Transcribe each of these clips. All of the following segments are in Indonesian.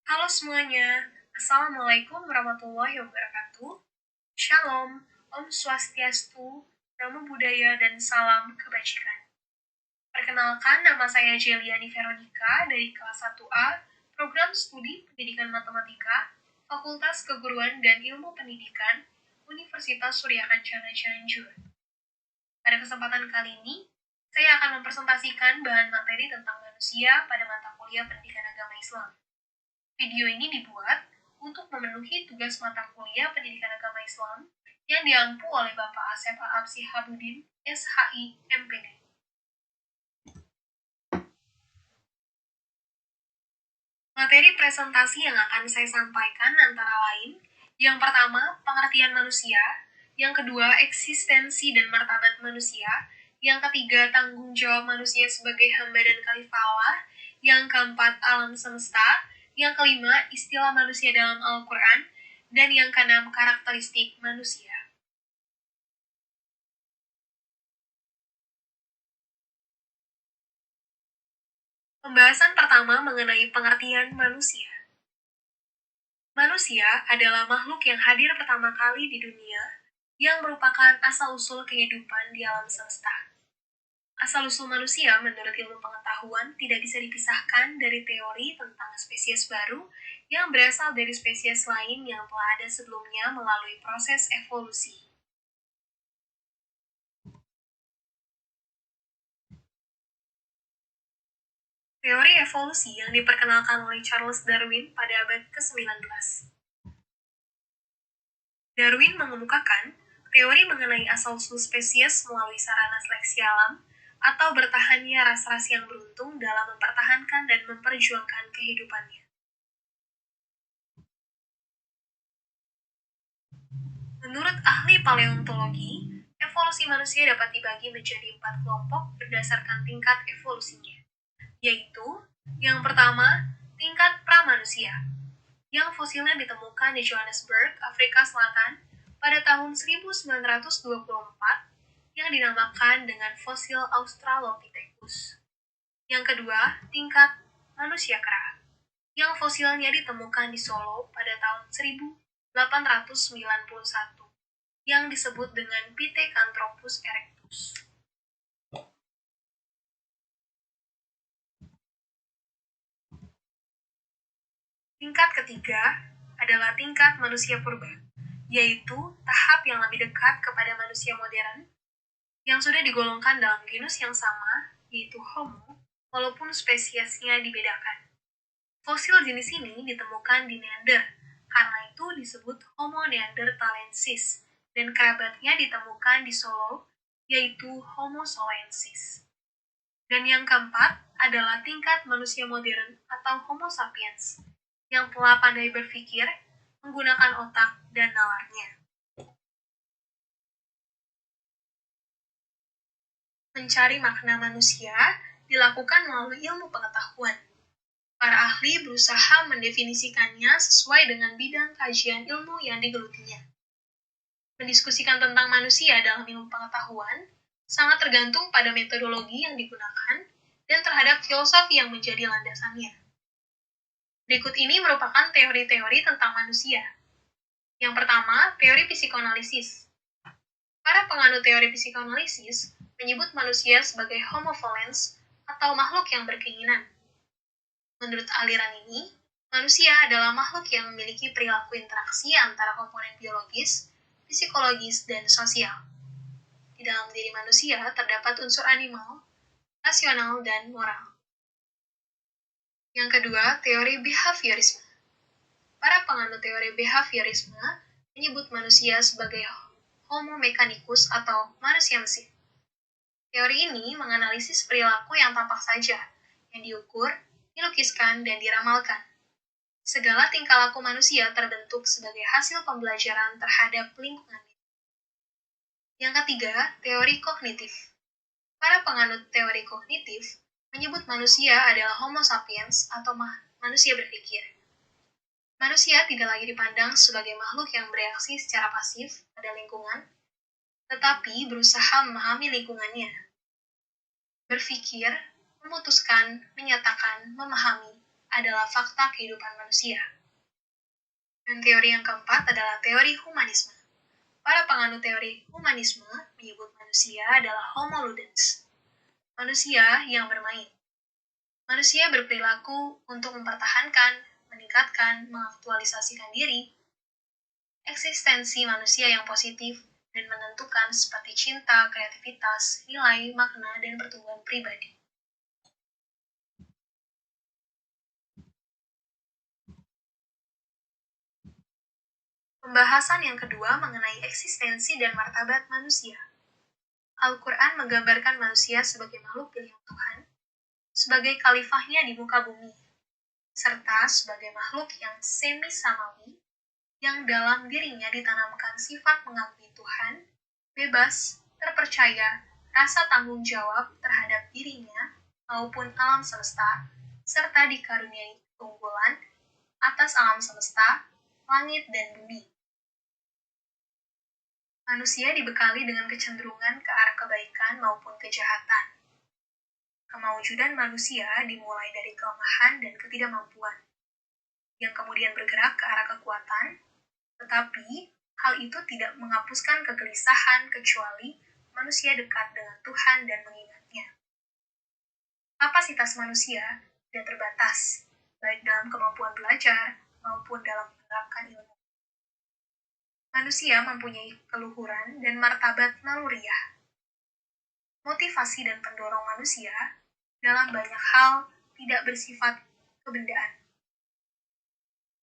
Halo semuanya, Assalamualaikum warahmatullahi wabarakatuh. Shalom, Om Swastiastu, Namo Buddhaya, dan salam kebajikan. Perkenalkan, nama saya Jeliani Veronica dari kelas 1A, Program Studi Pendidikan Matematika, Fakultas Keguruan dan Ilmu Pendidikan, Universitas Surya Kencana Cianjur. Pada kesempatan kali ini, saya akan mempresentasikan bahan materi tentang manusia pada mata kuliah Pendidikan Agama Islam. Video ini dibuat untuk memenuhi tugas mata kuliah Pendidikan Agama Islam yang diampu oleh Bapak Asep Aap Sihabudin, SHI, MPD. Materi presentasi yang akan saya sampaikan antara lain, yang pertama, pengertian manusia, yang kedua, eksistensi dan martabat manusia, yang ketiga, tanggung jawab manusia sebagai hamba dan khalifah Allah, yang keempat, alam semesta, yang kelima, istilah manusia dalam Al-Quran, dan yang keenam, karakteristik manusia. Pembahasan pertama mengenai pengertian manusia. Manusia adalah makhluk yang hadir pertama kali di dunia, yang merupakan asal-usul kehidupan di alam semesta. Asal-usul manusia menurut ilmu pengetahuan tidak bisa dipisahkan dari teori tentang spesies baru yang berasal dari spesies lain yang telah ada sebelumnya melalui proses evolusi. Teori evolusi yang diperkenalkan oleh Charles Darwin pada abad ke-19. Darwin mengemukakan teori mengenai asal-usul spesies melalui sarana seleksi alam atau bertahannya ras-ras yang beruntung dalam mempertahankan dan memperjuangkan kehidupannya. Menurut ahli paleontologi, evolusi manusia dapat dibagi menjadi 4 kelompok berdasarkan tingkat evolusinya, yaitu yang pertama, tingkat pramanusia, yang fosilnya ditemukan di Johannesburg, Afrika Selatan pada tahun 1924 yang dinamakan dengan fosil Australopithecus. Yang kedua, tingkat manusia kera, yang fosilnya ditemukan di Solo pada tahun 1891 yang disebut dengan Pithecanthropus erectus. Tingkat ketiga adalah tingkat manusia purba, yaitu tahap yang lebih dekat kepada manusia modern yang sudah digolongkan dalam genus yang sama, yaitu Homo, walaupun spesiesnya dibedakan. Fosil jenis ini ditemukan di Neander, karena itu disebut Homo neanderthalensis, dan kerabatnya ditemukan di Solo, yaitu Homo soloensis. Dan yang keempat adalah tingkat manusia modern atau Homo sapiens, yang telah pandai berpikir, menggunakan otak dan nalarnya. Mencari makna manusia dilakukan melalui ilmu pengetahuan. Para ahli berusaha mendefinisikannya sesuai dengan bidang kajian ilmu yang digelutinya. Mendiskusikan tentang manusia dalam ilmu pengetahuan sangat tergantung pada metodologi yang digunakan dan terhadap filosofi yang menjadi landasannya. Berikut ini merupakan teori-teori tentang manusia. Yang pertama, teori psikoanalisis. Para penganut teori psikoanalisis menyebut manusia sebagai homo volens atau makhluk yang berkeinginan. Menurut aliran ini, manusia adalah makhluk yang memiliki perilaku interaksi antara komponen biologis, psikologis, dan sosial. Di dalam diri manusia terdapat unsur animal, rasional, dan moral. Yang kedua, teori behaviorisme. Para penganut teori behaviorisme menyebut manusia sebagai homo mechanicus atau manusia mesin. Teori ini menganalisis perilaku yang tampak saja, yang diukur, dilukiskan, dan diramalkan. Segala tingkah laku manusia terbentuk sebagai hasil pembelajaran terhadap lingkungan. Yang ketiga, teori kognitif. Para penganut teori kognitif menyebut manusia adalah homo sapiens atau manusia berpikir. Manusia tidak lagi dipandang sebagai makhluk yang bereaksi secara pasif pada lingkungan, tetapi berusaha memahami lingkungannya. Berpikir, memutuskan, menyatakan, memahami adalah fakta kehidupan manusia. Dan teori yang keempat adalah teori humanisme. Para penganut teori humanisme menyebut manusia adalah homo ludens, manusia yang bermain. Manusia berperilaku untuk mempertahankan, meningkatkan, mengaktualisasikan diri. Eksistensi manusia yang positif dan menentukan seperti cinta, kreativitas, nilai, makna, dan pertumbuhan pribadi. Pembahasan yang kedua mengenai eksistensi dan martabat manusia. Al-Quran menggambarkan manusia sebagai makhluk pilihan Tuhan, sebagai khalifahnya di muka bumi, serta sebagai makhluk yang semi-samawi, yang dalam dirinya ditanamkan sifat mengakui Tuhan, bebas, terpercaya, rasa tanggung jawab terhadap dirinya maupun alam semesta, serta dikaruniai keunggulan atas alam semesta, langit dan bumi. Manusia dibekali dengan kecenderungan ke arah kebaikan maupun kejahatan. Kemawujudan manusia dimulai dari kelemahan dan ketidakmampuan, yang kemudian bergerak ke arah kekuatan, tetapi hal itu tidak menghapuskan kegelisahan kecuali manusia dekat dengan Tuhan dan mengingatnya. Kapasitas manusia tidak terbatas, baik dalam kemampuan belajar maupun dalam menerapkan ilmu. Manusia mempunyai keluhuran dan martabat naluriah. Motivasi dan pendorong manusia dalam banyak hal tidak bersifat kebendaan.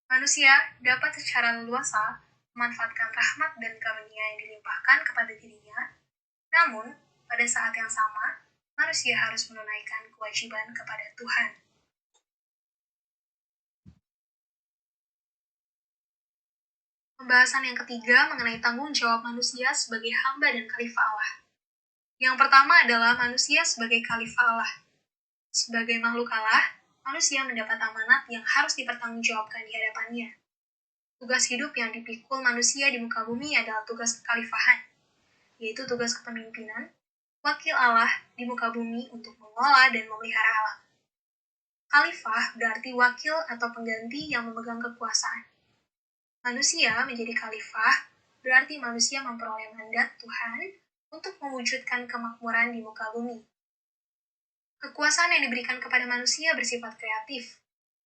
Manusia dapat secara leluasa memanfaatkan rahmat dan karunia yang dilimpahkan kepada dirinya, namun pada saat yang sama, manusia harus menunaikan kewajiban kepada Tuhan. Pembahasan yang ketiga mengenai tanggung jawab manusia sebagai hamba dan khalifah Allah. Yang pertama adalah manusia sebagai khalifah Allah. Sebagai makhluk Allah, manusia mendapat amanat yang harus dipertanggungjawabkan di hadapannya. Tugas hidup yang dipikul manusia di muka bumi adalah tugas kekhalifahan, yaitu tugas kepemimpinan, wakil Allah di muka bumi untuk mengelola dan memelihara alam. Khalifah berarti wakil atau pengganti yang memegang kekuasaan. Manusia menjadi khalifah berarti manusia memperoleh mandat Tuhan untuk mewujudkan kemakmuran di muka bumi. Kekuasaan yang diberikan kepada manusia bersifat kreatif,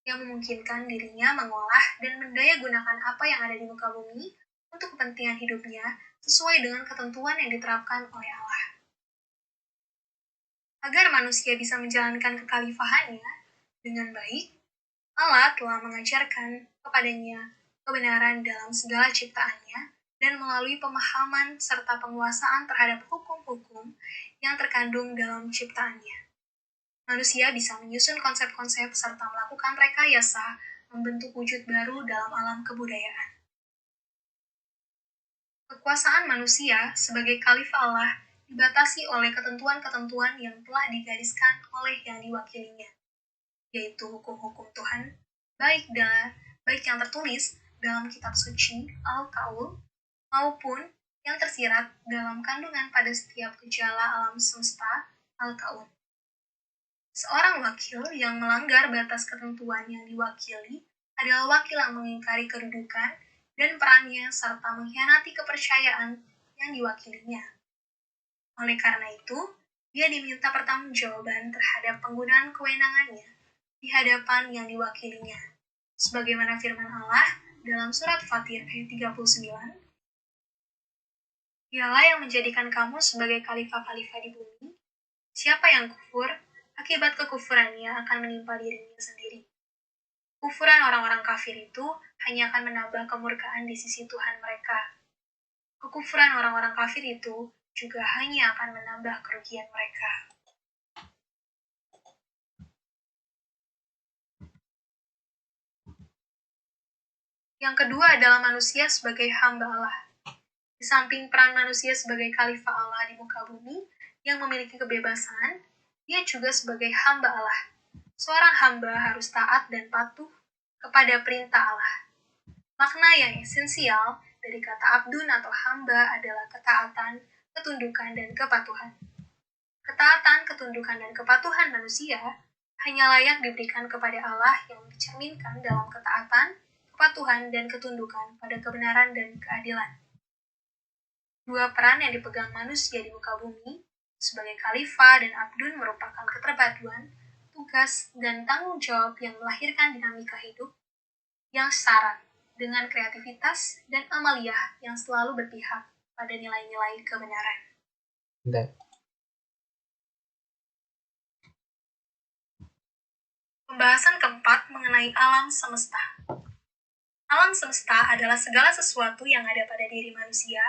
yang memungkinkan dirinya mengolah dan mendayagunakan apa yang ada di muka bumi untuk kepentingan hidupnya sesuai dengan ketentuan yang diterapkan oleh Allah. Agar manusia bisa menjalankan kekhalifahannya dengan baik, Allah telah mengajarkan kepadanya kebenaran dalam segala ciptaannya dan melalui pemahaman serta penguasaan terhadap hukum-hukum yang terkandung dalam ciptaannya. Manusia bisa menyusun konsep-konsep serta melakukan rekayasa membentuk wujud baru dalam alam kebudayaan. Kekuasaan manusia sebagai khalifah Allah dibatasi oleh ketentuan-ketentuan yang telah digariskan oleh yang diwakilinya, yaitu hukum-hukum Tuhan, baik yang tertulis dalam kitab suci Al-Qaul maupun yang tersirat dalam kandungan pada setiap gejala alam semesta Al-Qaul. Seorang wakil yang melanggar batas ketentuan yang diwakili adalah wakil yang mengingkari kedudukan dan perannya serta mengkhianati kepercayaan yang diwakilinya. Oleh karena itu, dia diminta pertanggungjawaban terhadap penggunaan kewenangannya di hadapan yang diwakilinya. Sebagaimana firman Allah dalam surat Fatir ayat 39, Dialah yang menjadikan kamu sebagai khalifah-khalifah di bumi. Siapa yang kufur, akibat kekufurannya akan menimpa dirinya sendiri. Kufuran orang-orang kafir itu hanya akan menambah kemurkaan di sisi Tuhan mereka. Kekufuran orang-orang kafir itu juga hanya akan menambah kerugian mereka. Yang kedua adalah manusia sebagai hamba Allah. Di samping peran manusia sebagai khalifah Allah di muka bumi yang memiliki kebebasan, dia juga sebagai hamba Allah. Seorang hamba harus taat dan patuh kepada perintah Allah. Makna yang esensial dari kata abdun atau hamba adalah ketaatan, ketundukan, dan kepatuhan. Ketaatan, ketundukan, dan kepatuhan manusia hanya layak diberikan kepada Allah yang dicerminkan dalam ketaatan, kepatuhan, dan ketundukan pada kebenaran dan keadilan. Dua peran yang dipegang manusia di muka bumi, sebagai khalifah dan abdun merupakan keterpaduan, tugas, dan tanggung jawab yang melahirkan dinamika hidup yang syarat dengan kreativitas dan amaliyah yang selalu berpihak pada nilai-nilai kebenaran. Pembahasan keempat mengenai alam semesta. Alam semesta adalah segala sesuatu yang ada pada diri manusia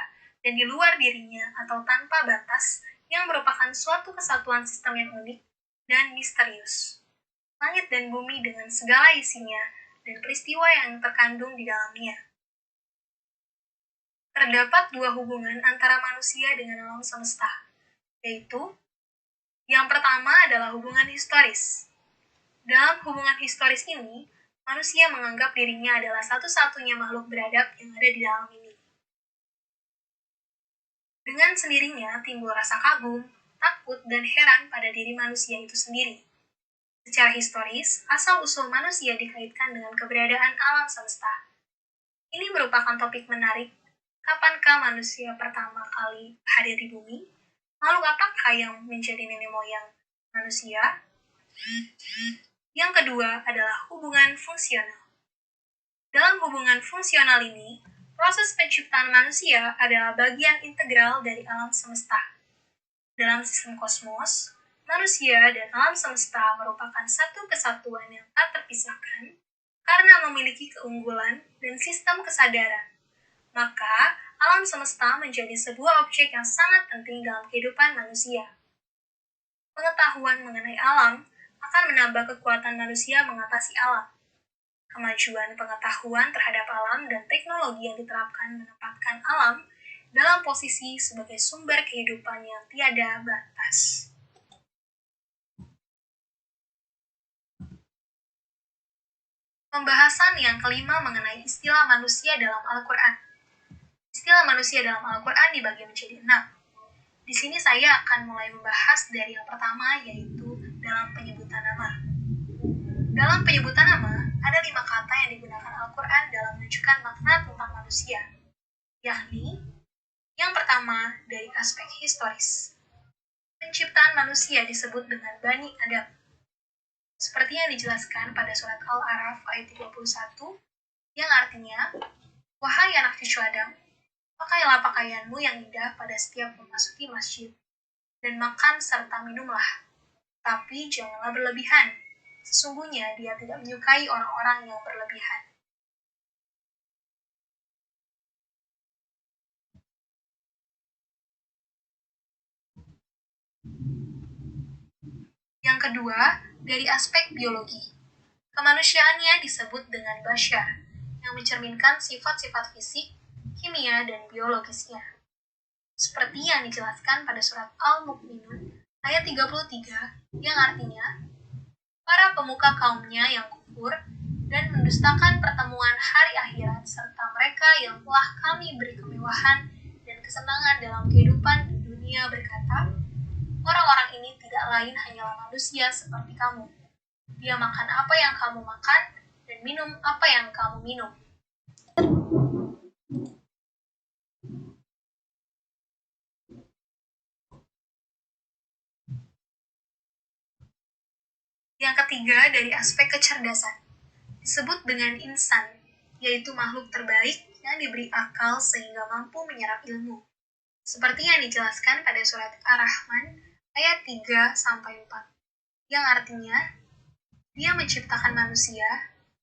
dan di luar dirinya atau tanpa batas yang merupakan suatu kesatuan sistem yang unik dan misterius. Langit dan bumi dengan segala isinya dan peristiwa yang terkandung di dalamnya. Terdapat dua hubungan antara manusia dengan alam semesta, yaitu yang pertama adalah hubungan historis. Dalam hubungan historis ini, manusia menganggap dirinya adalah satu-satunya makhluk beradab yang ada di dalam ini. Dengan sendirinya timbul rasa kagum, takut, dan heran pada diri manusia itu sendiri. Secara historis, asal-usul manusia dikaitkan dengan keberadaan alam semesta. Ini merupakan topik menarik. Kapankah manusia pertama kali hadir di bumi? Makhluk apakah yang menjadi nenek moyang manusia? Yang kedua adalah hubungan fungsional. Dalam hubungan fungsional ini, proses penciptaan manusia adalah bagian integral dari alam semesta. Dalam sistem kosmos, manusia dan alam semesta merupakan satu kesatuan yang tak terpisahkan karena memiliki keunggulan dan sistem kesadaran. Maka, alam semesta menjadi sebuah objek yang sangat penting dalam kehidupan manusia. Pengetahuan mengenai alam akan menambah kekuatan manusia mengatasi alam. Kemajuan pengetahuan terhadap alam dan teknologi yang diterapkan menempatkan alam dalam posisi sebagai sumber kehidupan yang tiada batas. Pembahasan yang kelima mengenai istilah manusia dalam Al-Quran. Istilah manusia dalam Al-Quran dibagi menjadi 6. Di sini saya akan mulai membahas dari yang pertama, yaitu dalam penyebutan nama. Dalam penyebutan nama, ada 5 kata yang digunakan Al-Quran dalam menunjukkan makna tentang manusia, yakni yang pertama dari aspek historis. Penciptaan manusia disebut dengan Bani Adam, seperti yang dijelaskan pada surat Al-A'raf ayat 31, yang artinya, wahai anak cucu Adam, pakailah pakaianmu yang indah pada setiap memasuki masjid, dan makan serta minumlah. Tapi janganlah berlebihan, sesungguhnya dia tidak menyukai orang-orang yang berlebihan. Yang kedua, dari aspek biologi. Kemanusiaannya disebut dengan basyar, yang mencerminkan sifat-sifat fisik, kimia, dan biologisnya. Seperti yang dijelaskan pada surat Al-Mu'minun ayat 33, yang artinya, para pemuka kaumnya yang kufur dan mendustakan pertemuan hari akhirat serta mereka yang telah kami beri kemewahan dan kesenangan dalam kehidupan dunia berkata, orang-orang ini tidak lain hanyalah manusia seperti kamu. Dia makan apa yang kamu makan dan minum apa yang kamu minum. Yang ketiga dari aspek kecerdasan, disebut dengan insan, yaitu makhluk terbaik yang diberi akal sehingga mampu menyerap ilmu. Seperti yang dijelaskan pada surat Ar-Rahman ayat 3-4, yang artinya, dia menciptakan manusia,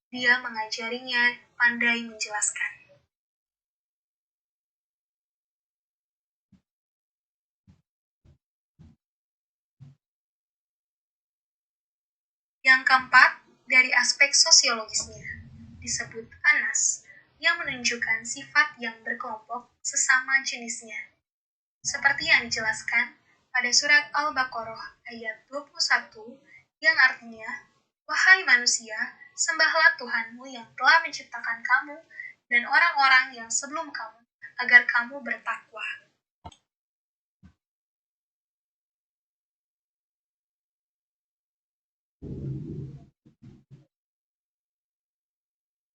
dia mengajarinya pandai menjelaskan. Yang keempat, dari aspek sosiologisnya, disebut anas, yang menunjukkan sifat yang berkelompok sesama jenisnya. Seperti yang dijelaskan pada surat Al-Baqarah ayat 21, yang artinya, wahai manusia, sembahlah Tuhanmu yang telah menciptakan kamu dan orang-orang yang sebelum kamu, agar kamu bertakwa.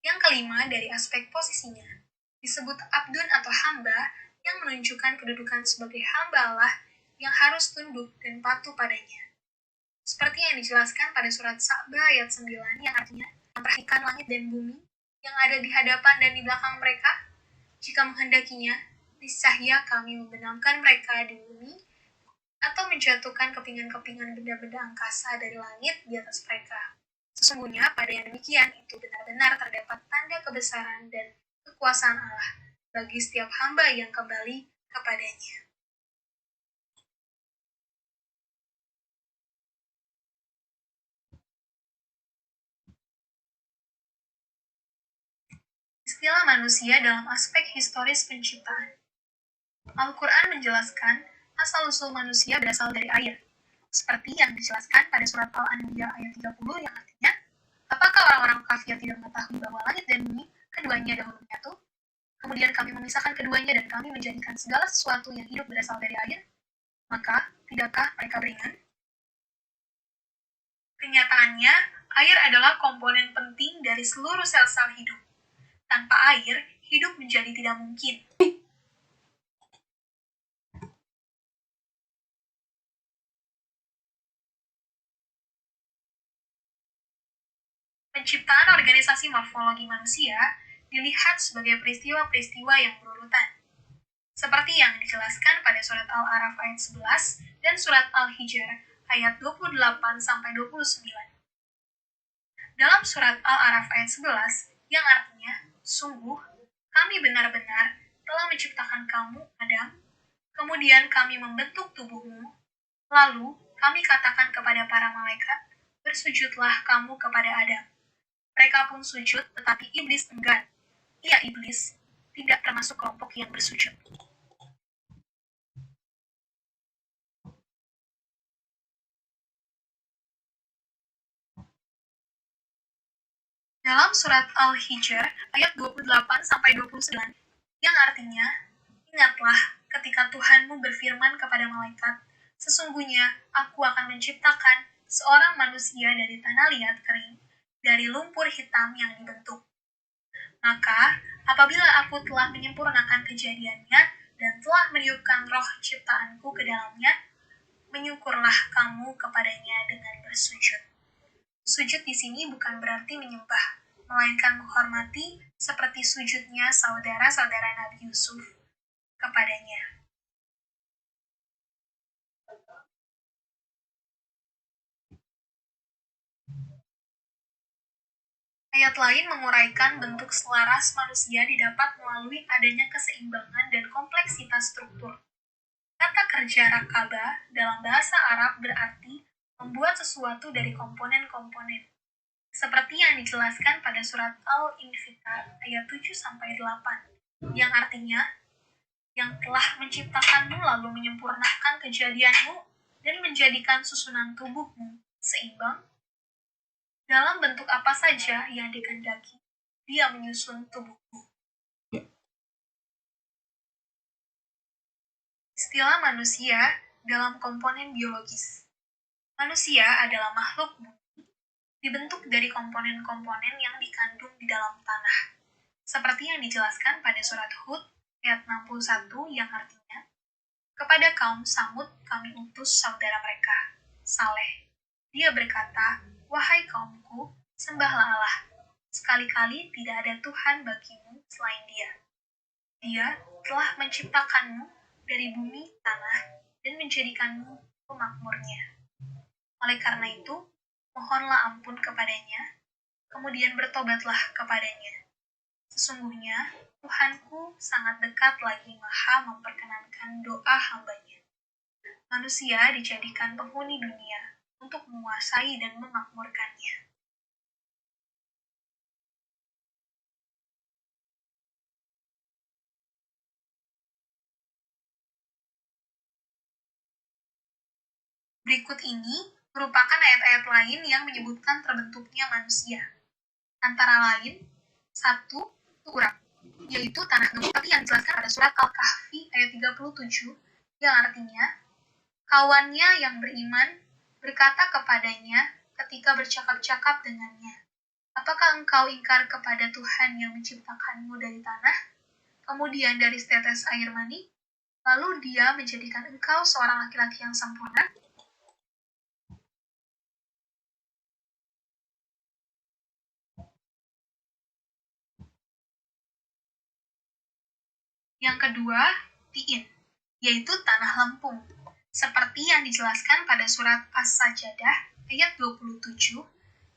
Yang kelima, dari aspek posisinya. Disebut abdun atau hamba yang menunjukkan kedudukan sebagai hamba Allah yang harus tunduk dan patuh padanya. Seperti yang dijelaskan pada surat Sa'bah ayat 9 yang artinya, memperhatikan langit dan bumi yang ada di hadapan dan di belakang mereka. Jika menghendakinya, niscaya kami membenamkan mereka di bumi atau menjatuhkan kepingan-kepingan benda-benda angkasa dari langit di atas mereka. Sesungguhnya pada yang demikian itu benar-benar terdapat tanda kebesaran dan kekuasaan Allah bagi setiap hamba yang kembali kepadanya. Istilah manusia dalam aspek historis penciptaan. Al-Quran menjelaskan asal-usul manusia berasal dari air, seperti yang dijelaskan pada surat Al-Anbiya ayat 30 yang artinya, apakah orang-orang kafir tidak mengetahui bahwa langit dan bumi keduanya dahulu menyatu? Kemudian kami memisahkan keduanya dan kami menjadikan segala sesuatu yang hidup berasal dari air? Maka, tidakkah mereka beringat? Kenyataannya, air adalah komponen penting dari seluruh sel-sel hidup. Tanpa air, hidup menjadi tidak mungkin. Penciptaan organisasi morfologi manusia dilihat sebagai peristiwa-peristiwa yang berurutan. Seperti yang dijelaskan pada surat Al-A'raf ayat 11 dan surat Al-Hijr ayat 28-29. Dalam surat Al-A'raf ayat 11 yang artinya, sungguh kami benar-benar telah menciptakan kamu, Adam, kemudian kami membentuk tubuhmu, lalu kami katakan kepada para malaikat, bersujudlah kamu kepada Adam. Mereka pun sujud, tetapi iblis enggan. Ia iblis tidak termasuk kelompok yang bersujud. Dalam surat Al-Hijr ayat 28-29 yang artinya, ingatlah ketika Tuhanmu berfirman kepada malaikat, sesungguhnya aku akan menciptakan seorang manusia dari tanah liat kering, dari lumpur hitam yang dibentuk. Maka, apabila aku telah menyempurnakan kejadiannya dan telah meniupkan roh ciptaanku ke dalamnya, menyukurlah kamu kepadanya dengan bersujud. Sujud di sini bukan berarti menyembah, melainkan menghormati seperti sujudnya saudara-saudara Nabi Yusuf kepadanya. Ayat lain menguraikan bentuk selaras manusia didapat melalui adanya keseimbangan dan kompleksitas struktur. Kata kerja rakabah dalam bahasa Arab berarti membuat sesuatu dari komponen-komponen. Seperti yang dijelaskan pada surat Al-Infitar ayat 7-8, yang artinya, yang telah menciptakanmu lalu menyempurnakan kejadianmu dan menjadikan susunan tubuhmu seimbang. Dalam bentuk apa saja yang dikehendaki, dia menyusun tubuhmu. Istilah manusia dalam komponen biologis. Manusia adalah makhluk bumi, dibentuk dari komponen-komponen yang dikandung di dalam tanah. Seperti yang dijelaskan pada surat Hud ayat 61 yang artinya, kepada kaum Samud kami utus saudara mereka, Saleh. Dia berkata, wahai kaumku, sembahlah Allah. Sekali-kali tidak ada Tuhan bagimu selain Dia. Dia telah menciptakanmu dari bumi tanah dan menjadikanmu pemakmurnya. Oleh karena itu, mohonlah ampun kepadanya, kemudian bertobatlah kepadanya. Sesungguhnya, Tuhanku sangat dekat lagi maha memperkenankan doa hambanya. Manusia dijadikan penghuni dunia untuk menguasai dan memakmurkannya. Berikut ini merupakan ayat-ayat lain yang menyebutkan terbentuknya manusia. Antara lain, 1. Urak, yaitu tanah gemuk, seperti yang dijelaskan pada surat Al-Kahfi ayat 37, yang artinya, kawannya yang beriman berkata kepadanya, ketika bercakap-cakap dengannya, apakah engkau ingkar kepada Tuhan yang menciptakanmu dari tanah, kemudian dari setetes air mani, lalu Dia menjadikan engkau seorang laki-laki yang sempurna? Yang kedua, Tiin, yaitu tanah lempung. Seperti yang dijelaskan pada surat As-Sajadah ayat 27,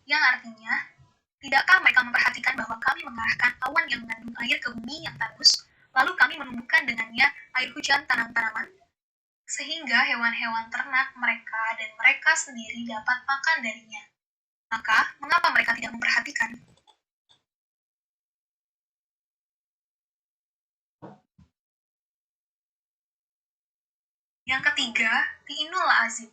yang artinya, tidakkah mereka memperhatikan bahwa kami mengarahkan awan yang mengandung air ke bumi yang tandus, lalu kami menumbuhkan dengannya air hujan tanam-tanaman, sehingga hewan-hewan ternak mereka dan mereka sendiri dapat makan darinya. Maka, mengapa mereka tidak memperhatikan? Yang ketiga, Ti'inul Azim,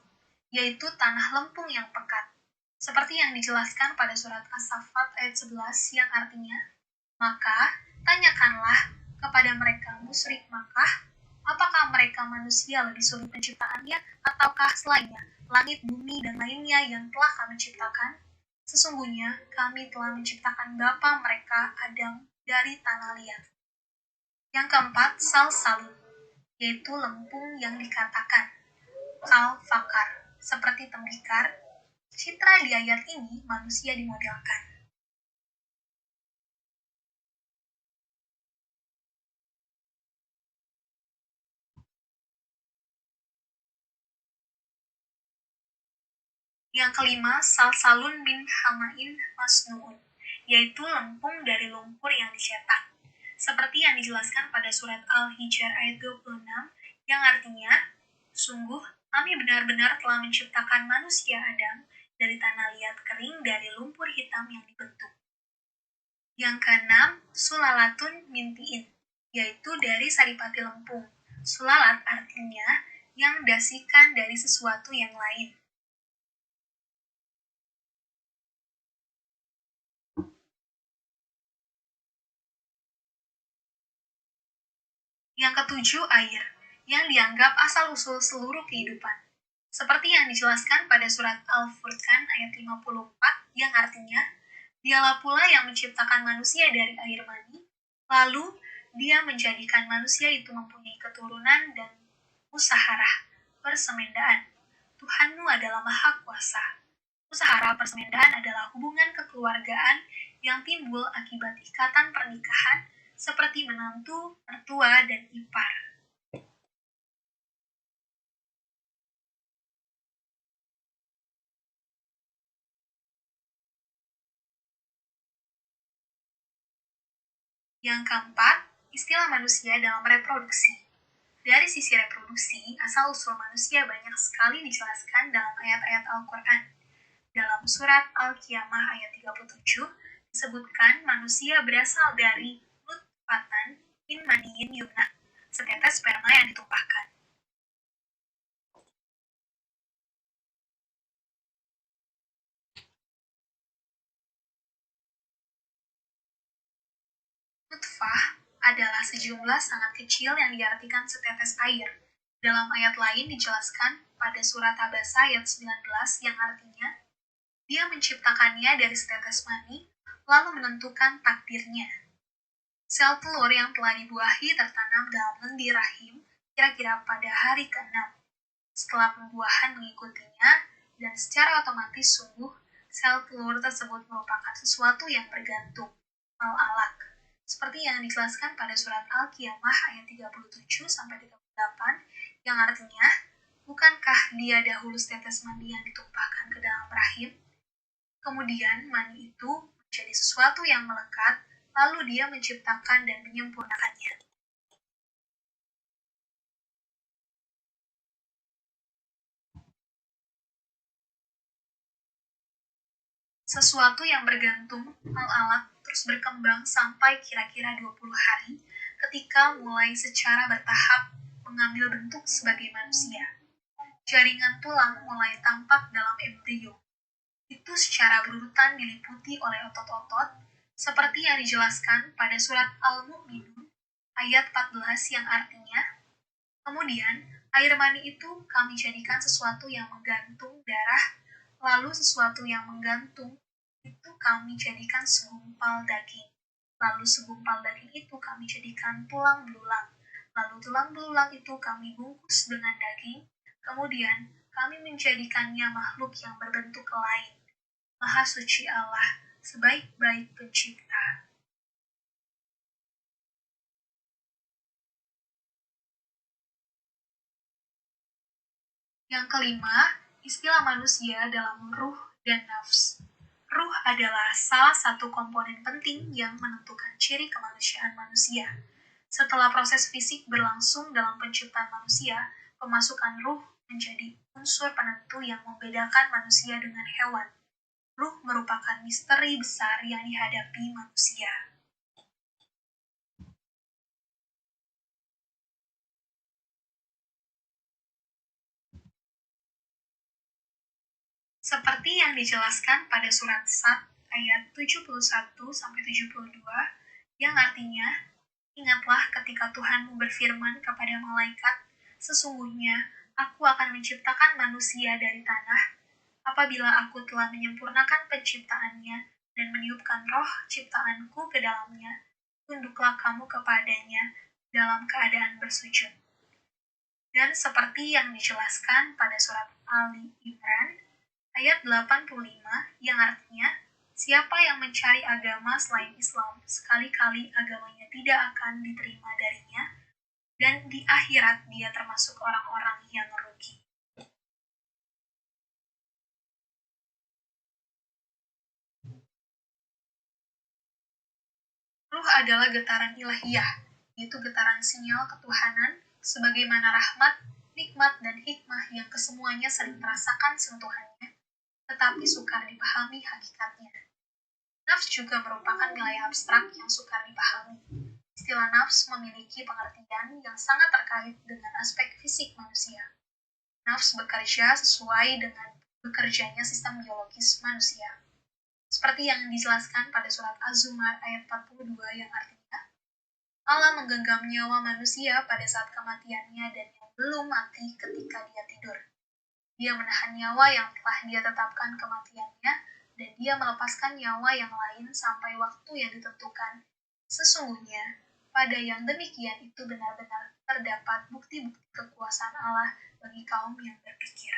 yaitu tanah lempung yang pekat. Seperti yang dijelaskan pada surat As-Saffat ayat 11 yang artinya, maka tanyakanlah kepada mereka musyrik Makkah, apakah mereka manusia lebih sulit penciptaannya ataukah selainnya, langit, bumi, dan lainnya yang telah kami ciptakan? Sesungguhnya kami telah menciptakan bapa mereka Adam dari tanah liat. Yang keempat, Salsalun, yaitu lempung yang dikatakan kal fakar, seperti tembikar. Citra di ayat ini manusia dimodelkan. Yang kelima, salsalun min hamain masnuun, yaitu lempung dari lumpur yang dicetak. Seperti yang dijelaskan pada surat Al-Hijr ayat 26, yang artinya, sungguh kami benar-benar telah menciptakan manusia Adam dari tanah liat kering dari lumpur hitam yang dibentuk. Yang keenam, sulalatun mintiin, yaitu dari saripati lempung. Sulalat artinya yang dasikan dari sesuatu yang lain. Yang ketujuh, air, yang dianggap asal-usul seluruh kehidupan. Seperti yang dijelaskan pada surat Al-Furqan ayat 54, yang artinya, Dialah pula yang menciptakan manusia dari air mani, lalu Dia menjadikan manusia itu mempunyai keturunan dan musaharah, persemendaan. Tuhanmu adalah Maha Kuasa. Musaharah persemendaan adalah hubungan kekeluargaan yang timbul akibat ikatan pernikahan seperti menantu, mertua, dan ipar. Yang keempat, istilah manusia dalam reproduksi. Dari sisi reproduksi, asal-usul manusia banyak sekali dijelaskan dalam ayat-ayat Al-Quran. Dalam surat Al-Qiyamah ayat 37, disebutkan manusia berasal dari nutfatan min maniyin yumna, setetes sperma yang ditumpahkan. Nutfah adalah sejumlah sangat kecil yang diartikan setetes air. Dalam ayat lain dijelaskan pada surat Abasa ayat 19 yang artinya, Dia menciptakannya dari setetes mani, lalu menentukan takdirnya. Sel telur yang telah dibuahi tertanam dalam lendir rahim kira-kira pada hari ke-6. Setelah pembuahan mengikutinya, dan secara otomatis sungguh, sel telur tersebut merupakan sesuatu yang bergantung, al-alaq. Seperti yang dijelaskan pada surat Al-Qiyamah ayat 37-38, yang artinya, bukankah dia dahulu setetes mani yang ditumpahkan ke dalam rahim? Kemudian mani itu menjadi sesuatu yang melekat, lalu Dia menciptakan dan menyempurnakannya. Sesuatu yang bergantung, al-alaq, terus berkembang sampai kira-kira 20 hari ketika mulai secara bertahap mengambil bentuk sebagai manusia. Jaringan tulang mulai tampak dalam embrio. Itu secara berurutan diliputi oleh otot-otot, seperti yang dijelaskan pada surat Al-Mu'minun ayat 14 yang artinya, kemudian air mani itu kami jadikan sesuatu yang menggantung darah, Lalu sesuatu yang menggantung itu kami jadikan segumpal daging. Lalu segumpal daging itu kami jadikan tulang belulang. Lalu tulang belulang itu kami bungkus dengan daging. Kemudian kami menjadikannya makhluk yang berbentuk lain. Maha suci Allah, sebaik-baik pencipta. Yang kelima, istilah manusia dalam ruh dan nafs. Ruh adalah salah satu komponen penting yang menentukan ciri kemanusiaan manusia. Setelah proses fisik berlangsung dalam penciptaan manusia, pemasukan ruh menjadi unsur penentu yang membedakan manusia dengan hewan. Ruh merupakan misteri besar yang dihadapi manusia. Seperti yang dijelaskan pada surat Sad ayat 71-72, yang artinya, ingatlah ketika Tuhanmu berfirman kepada malaikat, sesungguhnya aku akan menciptakan manusia dari tanah, apabila aku telah menyempurnakan penciptaannya dan meniupkan roh ciptaanku ke dalamnya, tunduklah kamu kepadanya dalam keadaan bersujud. Dan seperti yang dijelaskan pada surat Ali Imran, ayat 85 yang artinya, siapa yang mencari agama selain Islam, sekali-kali agamanya tidak akan diterima darinya, dan di akhirat dia termasuk orang-orang yang merugi. Ruh adalah getaran ilahiyah, yaitu getaran sinyal ketuhanan, sebagaimana rahmat, nikmat, dan hikmah yang kesemuanya sering merasakan sentuhannya, tetapi sukar dipahami hakikatnya. Nafs juga merupakan nilai abstrak yang sukar dipahami. Istilah nafs memiliki pengertian yang sangat terkait dengan aspek fisik manusia. Nafs bekerja sesuai dengan bekerjanya sistem biologis manusia. Seperti yang dijelaskan pada surat Az-Zumar ayat 42 yang artinya, Allah menggenggam nyawa manusia pada saat kematiannya dan yang belum mati ketika dia tidur. Dia menahan nyawa yang telah dia tetapkan kematiannya, dan dia melepaskan nyawa yang lain sampai waktu yang ditentukan. Sesungguhnya, pada yang demikian itu benar-benar terdapat bukti-bukti kekuasaan Allah bagi kaum yang berpikir.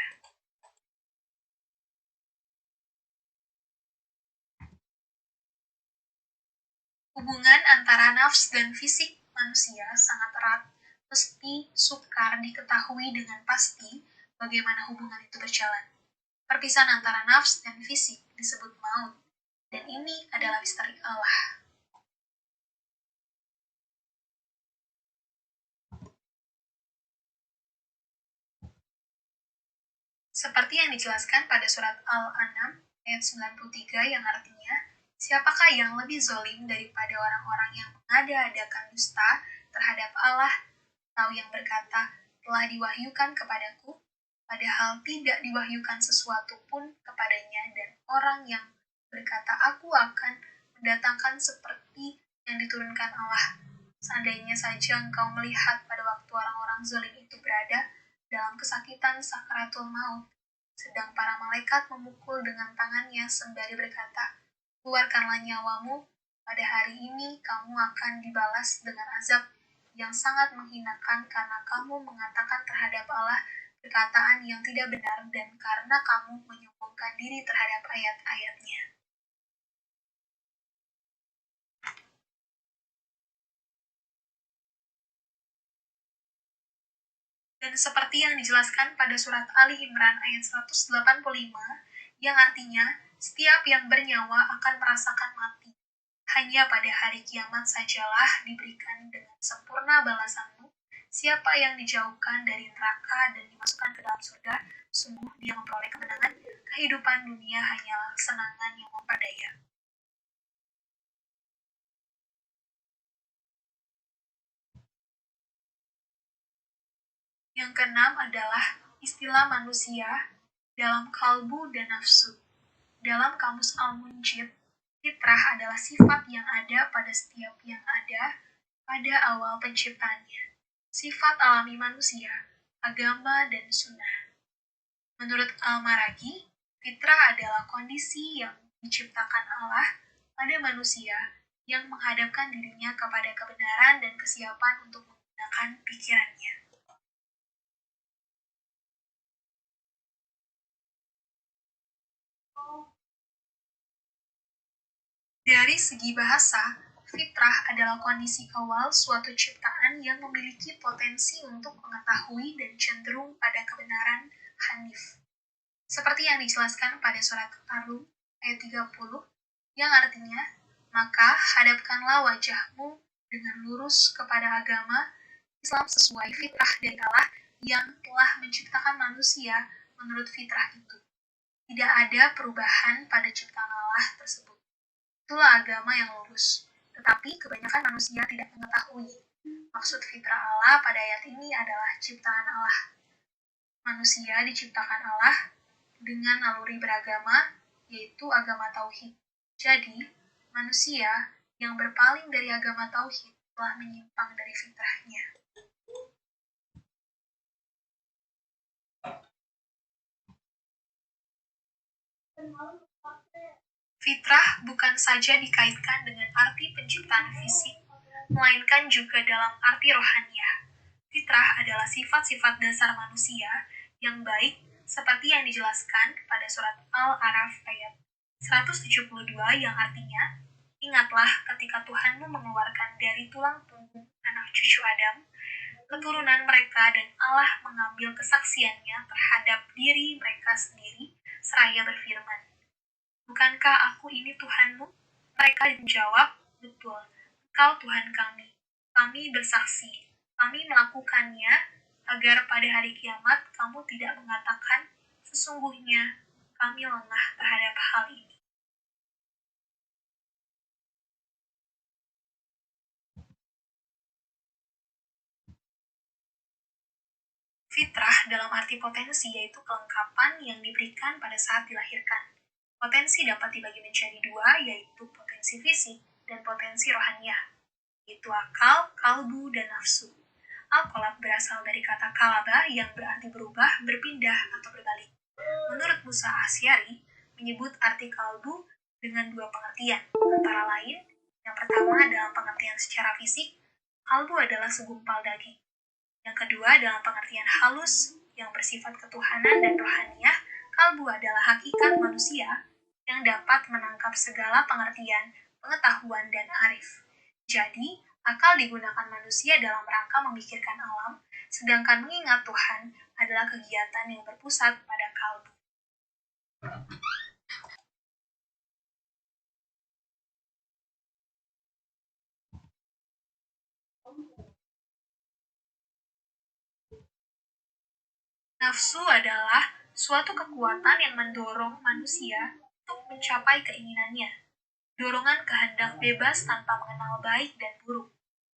Hubungan antara nafs dan fisik manusia sangat erat, meski sukar diketahui dengan pasti bagaimana hubungan itu berjalan. Perpisahan antara nafs dan fisik disebut maut, dan ini adalah misteri Allah. Seperti yang dijelaskan pada surat Al-An'am ayat 93 yang artinya, siapakah yang lebih zolim daripada orang-orang yang mengada-adakan dusta terhadap Allah, atau yang berkata, telah diwahyukan kepadaku, padahal tidak diwahyukan sesuatu pun kepadanya, dan orang yang berkata, aku akan mendatangkan seperti yang diturunkan Allah. Seandainya saja engkau melihat pada waktu orang-orang zalim itu berada dalam kesakitan sakaratul maut, sedang para malaikat memukul dengan tangannya sembari berkata, keluarkanlah nyawamu, pada hari ini kamu akan dibalas dengan azab yang sangat menghinakan karena kamu mengatakan terhadap Allah perkataan yang tidak benar dan karena kamu menyombongkan diri terhadap ayat-ayatnya. Dan seperti yang dijelaskan pada surat Ali Imran ayat 185, yang artinya, setiap yang bernyawa akan merasakan mati. Hanya pada hari kiamat sajalah diberikan dengan sempurna balasanmu. Siapa yang dijauhkan dari neraka dan dimasukkan ke dalam surga, sungguh dia memperoleh kemenangan. Kehidupan dunia hanyalah kesenangan yang memperdaya. Yang keenam adalah istilah manusia dalam kalbu dan nafsu. Dalam kamus Al-Munjid, fitrah adalah sifat yang ada pada setiap yang ada pada awal penciptaannya. Sifat alami manusia, agama, dan sunnah. Menurut Al-Maragi, Fitrah adalah kondisi yang diciptakan Allah pada manusia yang menghadapkan dirinya kepada kebenaran dan kesiapan untuk menggunakan pikirannya. Dari segi bahasa, fitrah adalah kondisi awal suatu ciptaan yang memiliki potensi untuk mengetahui dan cenderung pada kebenaran hanif. Seperti yang dijelaskan pada surat Ar-Rum ayat 30, yang artinya, maka hadapkanlah wajahmu dengan lurus kepada agama Islam sesuai fitrah dari Allah yang telah menciptakan manusia menurut fitrah itu. Tidak ada perubahan pada ciptaan Allah tersebut. Itulah agama yang lurus. Tetapi kebanyakan manusia tidak mengetahui. Maksud fitrah Allah pada ayat ini adalah ciptaan Allah. Manusia diciptakan Allah dengan naluri beragama, yaitu agama tauhid. Jadi, manusia yang berpaling dari agama tauhid telah menyimpang dari fitrahnya. Fitrah bukan saja dikaitkan dengan arti penciptaan fisik, melainkan juga dalam arti rohaniah. Fitrah adalah sifat-sifat dasar manusia yang baik seperti yang dijelaskan pada surat Al-A'raf ayat 172 yang artinya, ingatlah ketika Tuhanmu mengeluarkan dari tulang punggung anak cucu Adam, keturunan mereka dan Allah mengambil kesaksiannya terhadap diri mereka sendiri, seraya berfirman, bukankah aku ini Tuhanmu? Mereka menjawab, betul, Engkau Tuhan kami. Kami bersaksi, kami melakukannya agar pada hari kiamat kamu tidak mengatakan, sesungguhnya kami lengah terhadap hal ini. Fitrah dalam arti potensi yaitu kelengkapan yang diberikan pada saat dilahirkan. Potensi dapat dibagi menjadi dua, yaitu potensi fisik dan potensi rohaniah, yaitu akal, kalbu, dan nafsu. Al-Qalab berasal dari kata kalabah yang berarti berubah, berpindah, atau berbalik. Menurut Musa Asy'ari, menyebut arti kalbu dengan dua pengertian, antara lain, yang pertama dalam pengertian secara fisik, kalbu adalah segumpal daging. Yang kedua dalam pengertian halus, yang bersifat ketuhanan dan rohaniah, kalbu adalah hakikat manusia yang dapat menangkap segala pengertian, pengetahuan, dan arif. Jadi, akal digunakan manusia dalam rangka memikirkan alam, sedangkan mengingat Tuhan adalah kegiatan yang berpusat pada kalbu. Nafsu adalah suatu kekuatan yang mendorong manusia untuk mencapai keinginannya. Dorongan kehendak bebas tanpa mengenal baik dan buruk.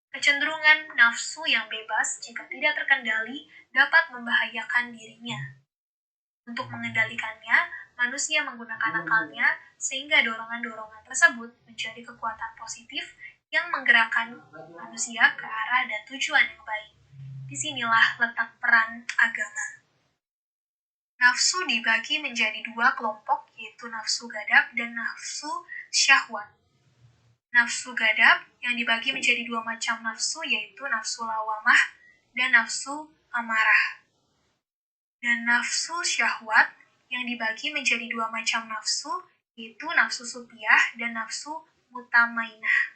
Kecenderungan nafsu yang bebas jika tidak terkendali dapat membahayakan dirinya. Untuk mengendalikannya, manusia menggunakan akalnya sehingga dorongan-dorongan tersebut menjadi kekuatan positif yang menggerakkan manusia ke arah dan tujuan yang baik. Disinilah letak peran agama. Nafsu dibagi menjadi dua kelompok, yaitu nafsu gadab dan nafsu syahwat. Nafsu gadab yang dibagi menjadi dua macam nafsu, yaitu nafsu lawamah dan nafsu amarah. Dan nafsu syahwat yang dibagi menjadi dua macam nafsu, yaitu nafsu supiyah dan nafsu mutamainah.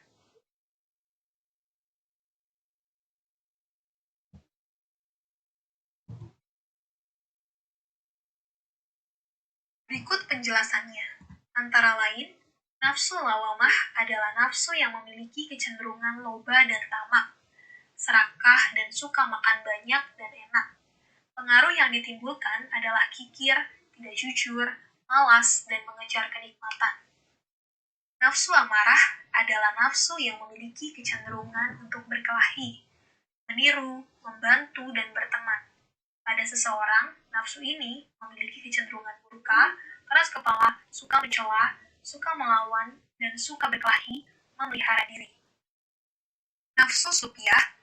Berikut penjelasannya. Antara lain, nafsu lawamah adalah nafsu yang memiliki kecenderungan loba dan tamak, serakah dan suka makan banyak dan enak. Pengaruh yang ditimbulkan adalah kikir, tidak jujur, malas, dan mengejar kenikmatan. Nafsu amarah adalah nafsu yang memiliki kecenderungan untuk berkelahi, meniru, membantu, dan berteman. Pada seseorang, nafsu ini memiliki kecenderungan murka, keras kepala, suka mencela, suka melawan, dan suka berkelahi, memelihara diri. Nafsu supiyah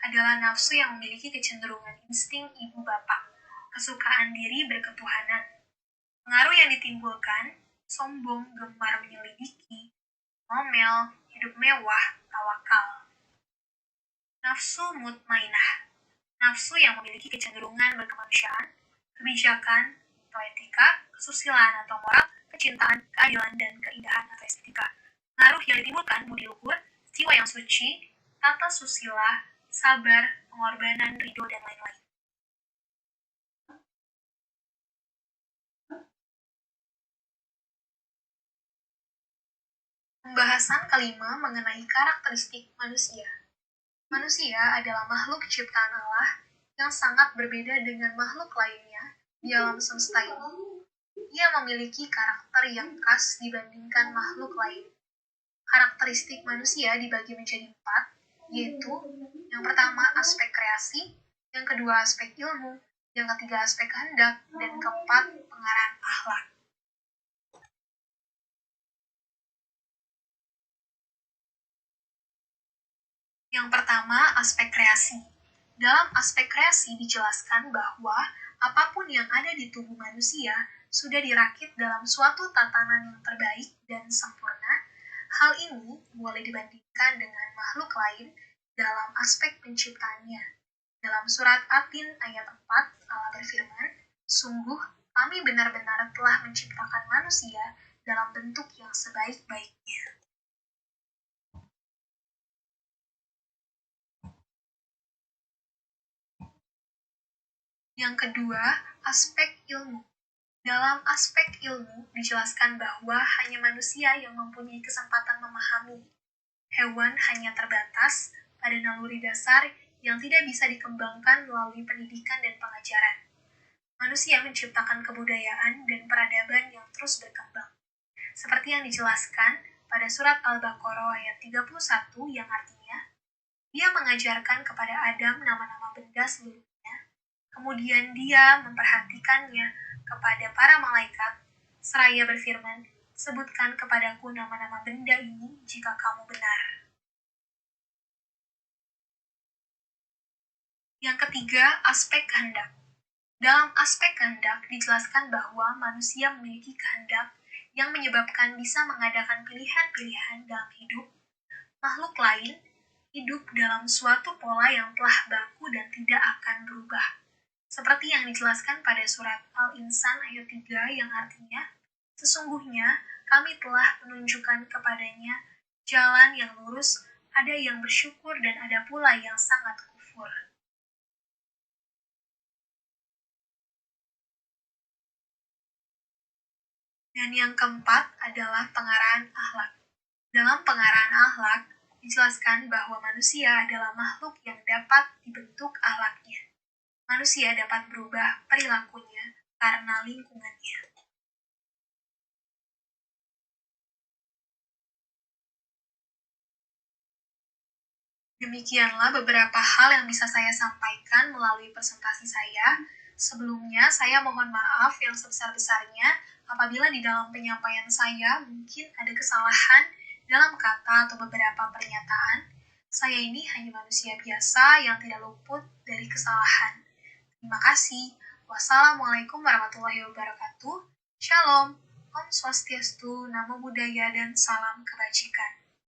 adalah nafsu yang memiliki kecenderungan insting ibu bapak, kesukaan diri berketuhanan, Pengaruh yang ditimbulkan, sombong, gemar menyelidiki, ngomel, hidup mewah, tawakal. Nafsu mutmainah, nafsu yang memiliki kecenderungan berkemanusiaan, kebijakan, atau etika, kesusilaan atau moral, kecintaan, keadilan, dan keindahan atau estetika. Pengaruh yang ditimbulkan budi luhur, jiwa yang suci, tata susila, sabar, pengorbanan, ridho, dan lain-lain. Pembahasan kelima mengenai karakteristik manusia. Manusia adalah makhluk ciptaan Allah yang sangat berbeda dengan makhluk lainnya di alam semesta ini. Ia memiliki karakter yang khas dibandingkan makhluk lain. Karakteristik manusia dibagi menjadi 4, yaitu yang pertama aspek kreasi, yang kedua aspek ilmu, yang ketiga aspek kehendak, dan keempat pengarahan akhlak. Yang pertama, aspek kreasi. Dalam aspek kreasi dijelaskan bahwa apapun yang ada di tubuh manusia sudah dirakit dalam suatu tatanan yang terbaik dan sempurna. Hal ini boleh dibandingkan dengan makhluk lain dalam aspek penciptaannya. Dalam surat Atin ayat 4, Allah berfirman, "Sungguh kami benar-benar telah menciptakan manusia dalam bentuk yang sebaik-baiknya." Yang kedua, aspek ilmu. Dalam aspek ilmu dijelaskan bahwa hanya manusia yang mempunyai kesempatan memahami. Hewan hanya terbatas pada naluri dasar yang tidak bisa dikembangkan melalui pendidikan dan pengajaran. Manusia menciptakan kebudayaan dan peradaban yang terus berkembang. Seperti yang dijelaskan pada surat Al-Baqarah ayat 31 yang artinya, Dia mengajarkan kepada Adam nama-nama benda seluruhnya, kemudian Dia memperhatikannya kepada para malaikat, seraya berfirman, "Sebutkan kepadaku nama-nama benda ini jika kamu benar." Yang ketiga, aspek kehendak. Dalam aspek kehendak dijelaskan bahwa manusia memiliki kehendak yang menyebabkan bisa mengadakan pilihan-pilihan dalam hidup. Makhluk lain hidup dalam suatu pola yang telah baku dan tidak akan berubah. Seperti yang dijelaskan pada surat Al-Insan ayat 3 yang artinya, "Sesungguhnya kami telah menunjukkan kepadanya jalan yang lurus, ada yang bersyukur dan ada pula yang sangat kufur." Dan yang keempat adalah pengarahan akhlak. Dalam pengarahan akhlak, dijelaskan bahwa manusia adalah makhluk yang dapat dibentuk akhlaknya. Manusia dapat berubah perilakunya karena lingkungannya. Demikianlah beberapa hal yang bisa saya sampaikan melalui presentasi saya. Sebelumnya, saya mohon maaf yang sebesar-besarnya apabila di dalam penyampaian saya mungkin ada kesalahan dalam kata atau beberapa pernyataan. Saya ini hanya manusia biasa yang tidak luput dari kesalahan. Terima kasih. Wassalamualaikum warahmatullahi wabarakatuh. Shalom. Om Swastiastu, Namo Buddhaya, dan salam kebajikan.